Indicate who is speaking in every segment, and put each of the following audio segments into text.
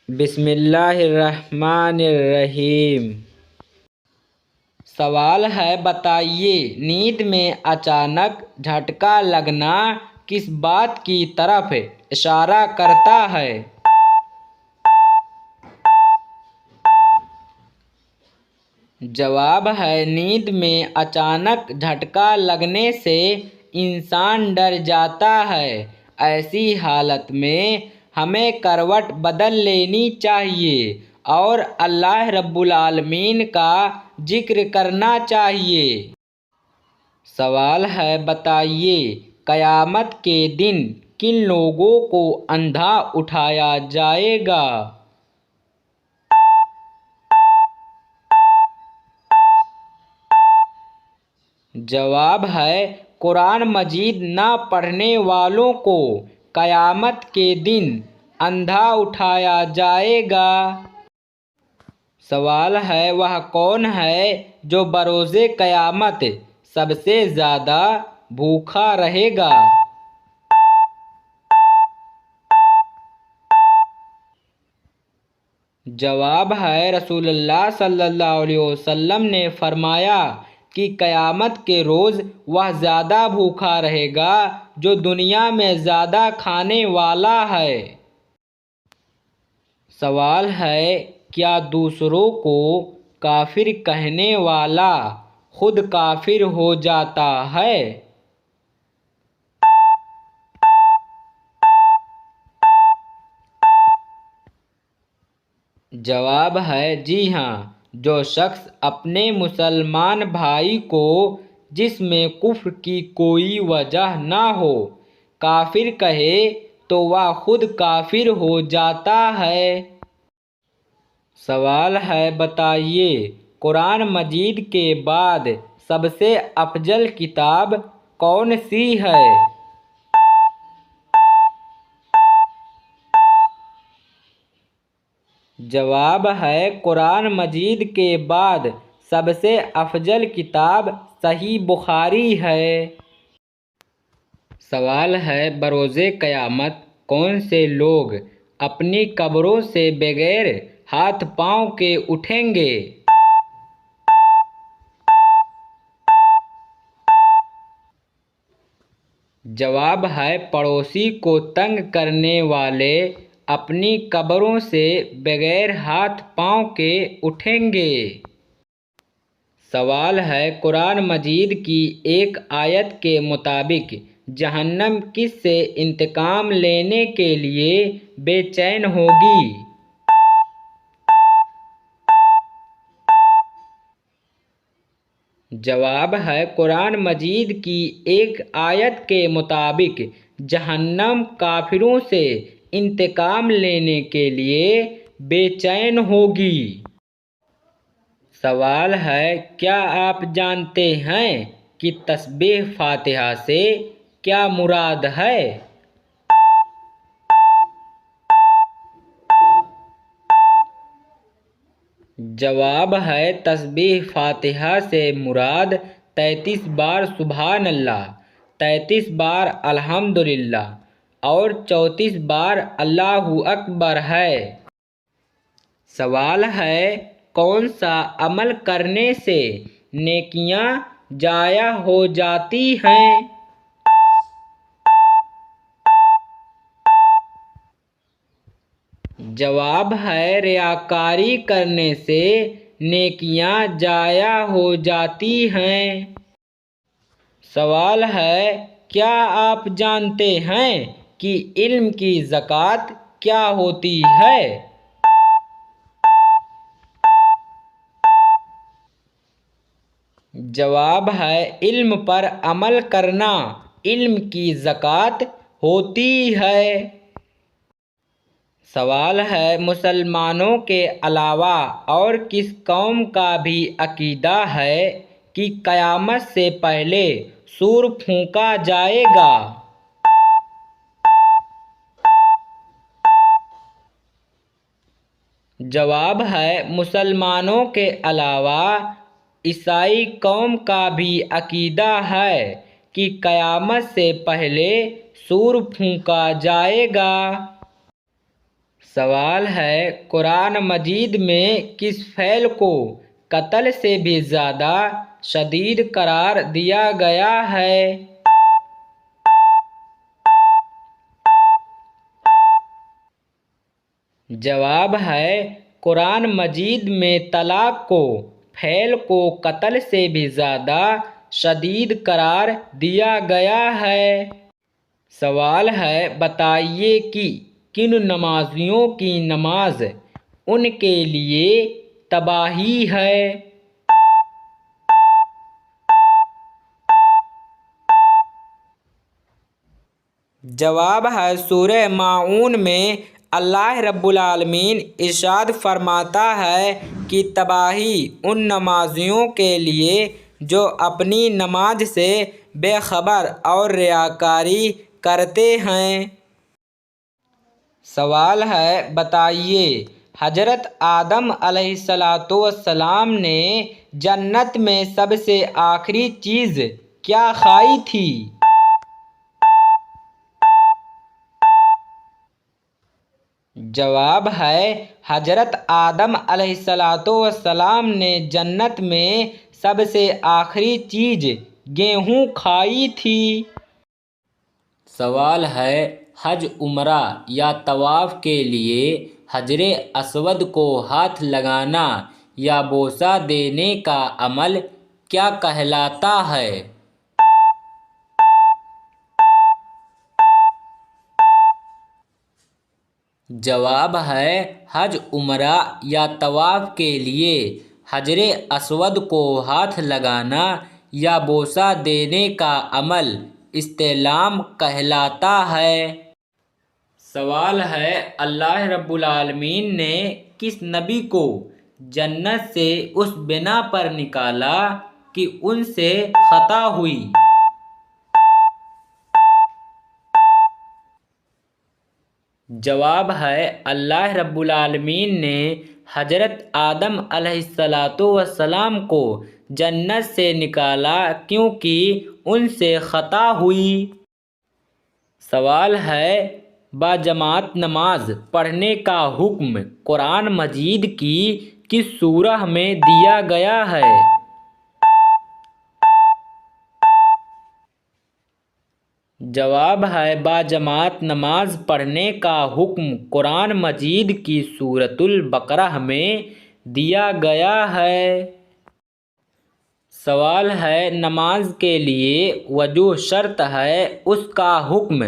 Speaker 1: بسم اللہ الرحمن الرحیم۔ سوال ہے، بتائیے نیند میں اچانک جھٹکا لگنا کس بات کی طرف اشارہ کرتا ہے؟ جواب ہے، نیند میں اچانک جھٹکا لگنے سے انسان ڈر جاتا ہے۔ ایسی حالت میں ہمیں کروٹ بدل لینی چاہیے اور اللہ رب العالمین کا ذکر کرنا چاہیے۔ سوال ہے، بتائیے قیامت کے دن کن لوگوں کو اندھا اٹھایا جائے گا؟ جواب ہے، قرآن مجید نہ پڑھنے والوں کو قیامت کے دن اندھا اٹھایا جائے گا۔ سوال ہے، وہ کون ہے جو بروز قیامت سب سے زیادہ بھوکا رہے گا؟ جواب ہے، رسول اللہ صلی اللہ علیہ وسلم نے فرمایا کہ قیامت کے روز وہ زیادہ بھوکا رہے گا جو دنیا میں زیادہ کھانے والا ہے۔ سوال ہے، کیا دوسروں کو کافر کہنے والا خود کافر ہو جاتا ہے؟ جواب ہے، جی ہاں، جو شخص اپنے مسلمان بھائی کو جس میں کفر کی کوئی وجہ نہ ہو کافر کہے تو وہ خود کافر ہو جاتا ہے۔ سوال ہے، بتائیے قرآن مجید کے بعد سب سے افضل کتاب کون سی ہے؟ جواب ہے، قرآن مجید کے بعد سب سے افضل کتاب صحیح بخاری ہے۔ سوال ہے، بروز قیامت کون سے لوگ اپنی قبروں سے بغیر ہاتھ پاؤں کے اٹھیں گے؟ جواب ہے، پڑوسی کو تنگ کرنے والے اپنی قبروں سے بغیر ہاتھ پاؤں کے اٹھیں گے۔ سوال ہے، قرآن مجید کی ایک آیت کے مطابق جہنم کس سے انتقام لینے کے لیے بے چین ہوگی؟ جواب ہے، قرآن مجید کی ایک آیت کے مطابق جہنم کافروں سے انتقام لینے کے لیے بے چین ہوگی۔ سوال ہے، کیا آپ جانتے ہیں کہ تسبیح فاتحہ سے کیا مراد ہے؟ جواب ہے، تسبیح فاتحہ سے مراد 33 بار سبحان اللہ، 33 بار الحمدللہ اور 34 بار اللہ اکبر ہے۔ سوال ہے، کون سا عمل کرنے سے نیکیاں ضائع ہو جاتی ہیں؟ جواب ہے، ریاکاری کرنے سے نیکیاں ضائع ہو جاتی ہیں۔ سوال ہے، کیا آپ جانتے ہیں کہ علم کی زکوٰۃ کیا ہوتی ہے؟ جواب ہے، علم پر عمل کرنا علم کی زکوٰۃ ہوتی ہے۔ سوال ہے، مسلمانوں کے علاوہ اور کس قوم کا بھی عقیدہ ہے کہ قیامت سے پہلے سور پھونکا جائے گا؟ جواب ہے، مسلمانوں کے علاوہ عیسائی قوم کا بھی عقیدہ ہے کہ قیامت سے پہلے سور پھونکا جائے گا۔ سوال ہے قرآن مجید میں کس فعل کو قتل سے بھی زیادہ شدید قرار دیا گیا ہے؟ جواب ہے قرآن مجید میں طلاق کو فعل کو قتل سے بھی زیادہ شدید قرار دیا گیا ہے۔ سوال ہے بتائیے کہ کن نمازیوں کی نماز ان کے لیے تباہی ہے؟ جواب ہے سورہ ماعون میں اللہ رب العالمین ارشاد فرماتا ہے کہ تباہی ان نمازیوں کے لیے جو اپنی نماز سے بے خبر اور ریاکاری کرتے ہیں۔ سوال ہے بتائیے حضرت آدم علیہ السلام نے جنت میں سب سے آخری چیز کیا کھائی تھی؟ جواب ہے حضرت آدم علیہ السلام نے جنت میں سب سے آخری چیز گیہوں کھائی تھی۔ سوال ہے حج عمرہ یا طواف کے لیے حجر اسود کو ہاتھ لگانا یا بوسہ دینے کا عمل کیا کہلاتا ہے؟ جواب ہے حج عمرہ یا طواف کے لیے حجر اسود کو ہاتھ لگانا یا بوسہ دینے کا عمل استلام کہلاتا ہے۔ سوال ہے اللہ رب العالمین نے کس نبی کو جنت سے اس بنا پر نکالا کہ ان سے خطا ہوئی؟ جواب ہے اللہ رب العالمین نے حضرت آدم علیہ السلام کو جنت سے نکالا کیونکہ ان سے خطا ہوئی۔ سوال ہے باجماعت نماز پڑھنے کا حکم قرآن مجید کی کس سورہ میں دیا گیا ہے؟ جواب ہے باجماعت نماز پڑھنے کا حکم قرآن مجید کی سورۃ البقرہ میں دیا گیا ہے۔ سوال ہے نماز کے لیے وضو شرط ہے اس کا حکم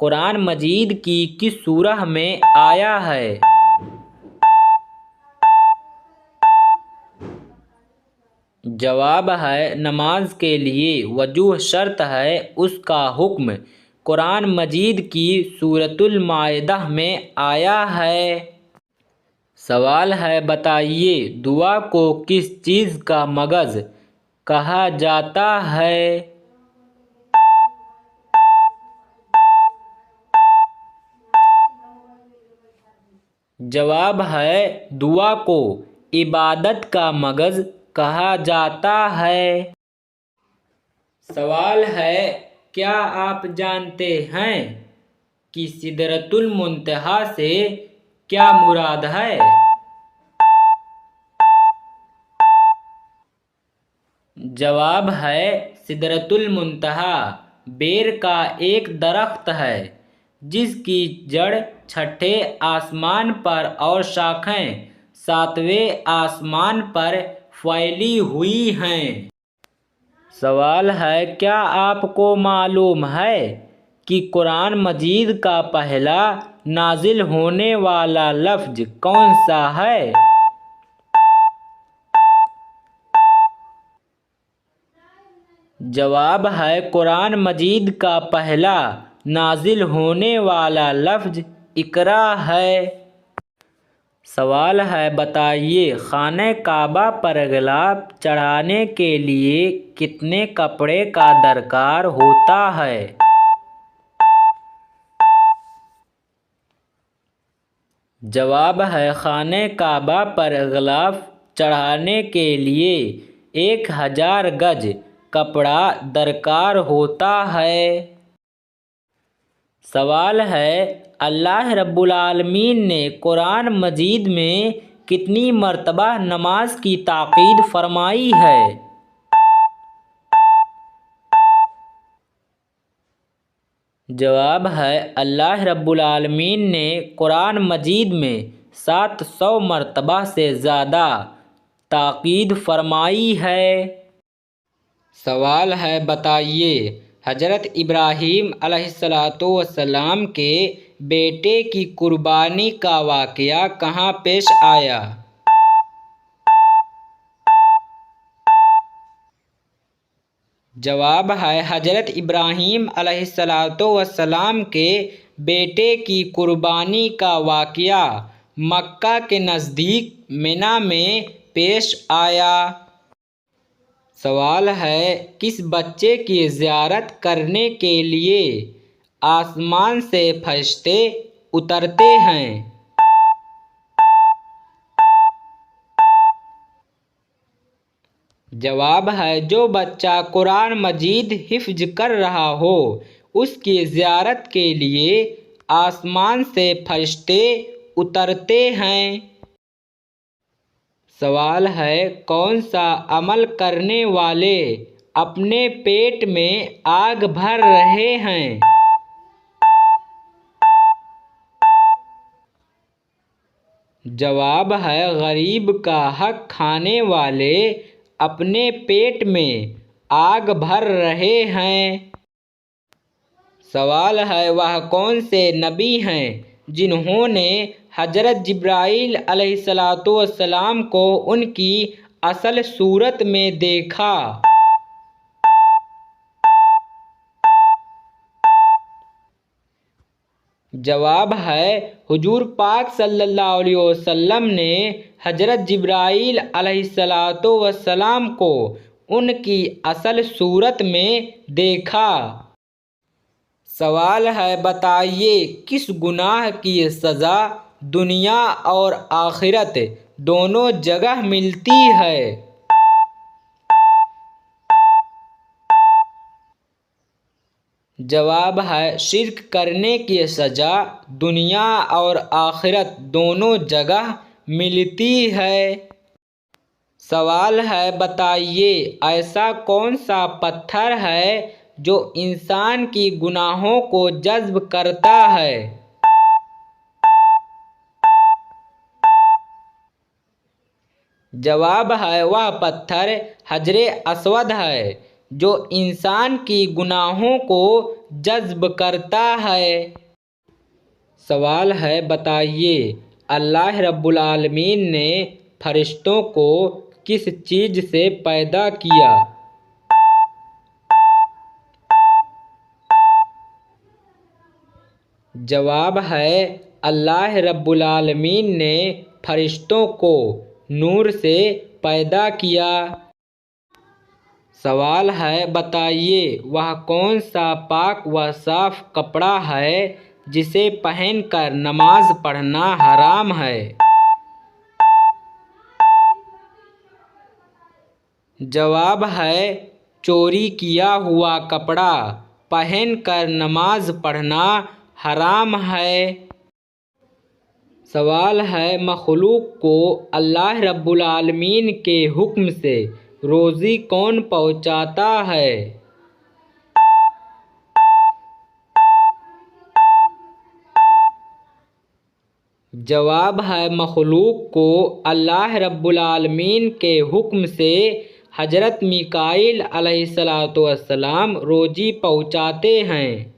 Speaker 1: قرآن مجید کی کس سورہ میں آیا ہے؟ جواب ہے نماز کے لیے وضو شرط ہے اس کا حکم قرآن مجید کی سورۃ المائدہ میں آیا ہے۔ سوال ہے بتائیے دعا کو کس چیز کا مغز کہا جاتا ہے؟ جواب ہے دعا کو عبادت کا مغز کہا جاتا ہے۔ سوال ہے کیا آپ جانتے ہیں کہ سدرۃ المنتہا سے کیا مراد ہے؟ جواب ہے سدرۃ المنتہا بیر کا ایک درخت ہے جس کی جڑ چھٹے آسمان پر اور شاخیں ساتویں آسمان پر پھیلی ہوئی ہیں۔ سوال ہے کیا آپ کو معلوم ہے کہ قرآن مجید کا پہلا نازل ہونے والا لفظ کون سا ہے؟ جواب ہے قرآن مجید کا پہلا نازل ہونے والا لفظ اقرا ہے۔ سوال ہے بتائیے خانہ کعبہ پر غلاف چڑھانے کے لیے کتنے کپڑے کا درکار ہوتا ہے؟ جواب ہے خانہ کعبہ پر غلاف چڑھانے کے لیے 1000 گز کپڑا درکار ہوتا ہے۔ سوال ہے اللہ رب العالمین نے قرآن مجید میں کتنی مرتبہ نماز کی تاکید فرمائی ہے؟ جواب ہے اللہ رب العالمین نے قرآن مجید میں 700 مرتبہ سے زیادہ تاکید فرمائی ہے۔ سوال ہے بتائیے حضرت ابراہیم علیہ السلام کے بیٹے کی قربانی کا واقعہ کہاں پیش آیا؟ جواب ہے حضرت ابراہیم علیہ السلام کے بیٹے کی قربانی کا واقعہ مکہ کے نزدیک منی میں پیش آیا۔ سوال ہے کس بچے کی زیارت کرنے کے لیے آسمان سے فرشتے اترتے ہیں؟ جواب ہے جو بچہ قرآن مجید حفظ کر رہا ہو اس کی زیارت کے لیے آسمان سے فرشتے اترتے ہیں۔ سوال ہے کون سا عمل کرنے والے اپنے پیٹ میں آگ بھر رہے ہیں؟ جواب ہے غریب کا حق کھانے والے اپنے پیٹ میں آگ بھر رہے ہیں۔ سوال ہے وہ کون سے نبی ہیں جنہوں نے حضرت جبرائیل علیہ السلام کو ان کی اصل صورت میں دیکھا؟ جواب ہے حضور پاک صلی اللہ علیہ وسلم نے حضرت جبرائیل علیہ السلام کو ان کی اصل صورت میں دیکھا۔ سوال ہے بتائیے کس گناہ کی سزا دنیا اور آخرت دونوں جگہ ملتی ہے؟ جواب ہے شرک کرنے کی سزا دنیا اور آخرت دونوں جگہ ملتی ہے۔ سوال ہے بتائیے ایسا کون سا پتھر ہے جو انسان کی گناہوں کو جذب کرتا ہے؟ جواب ہے وہ پتھر حجر اسود ہے جو انسان کی گناہوں کو جذب کرتا ہے۔ سوال ہے بتائیے اللہ رب العالمین نے فرشتوں کو کس چیز سے پیدا کیا؟ جواب ہے اللہ رب العالمین نے فرشتوں کو نور سے پیدا کیا۔ سوال ہے بتائیے وہ کون سا پاک و صاف کپڑا ہے جسے پہن کر نماز پڑھنا حرام ہے؟ جواب ہے چوری کیا ہوا کپڑا پہن کر نماز پڑھنا حرام ہے۔ سوال ہے مخلوق کو اللہ رب العالمین کے حکم سے روزی کون پہنچاتا ہے؟ جواب ہے مخلوق کو اللہ رب العالمین کے حکم سے حضرت میکائیل علیہ السلام روزی پہنچاتے ہیں۔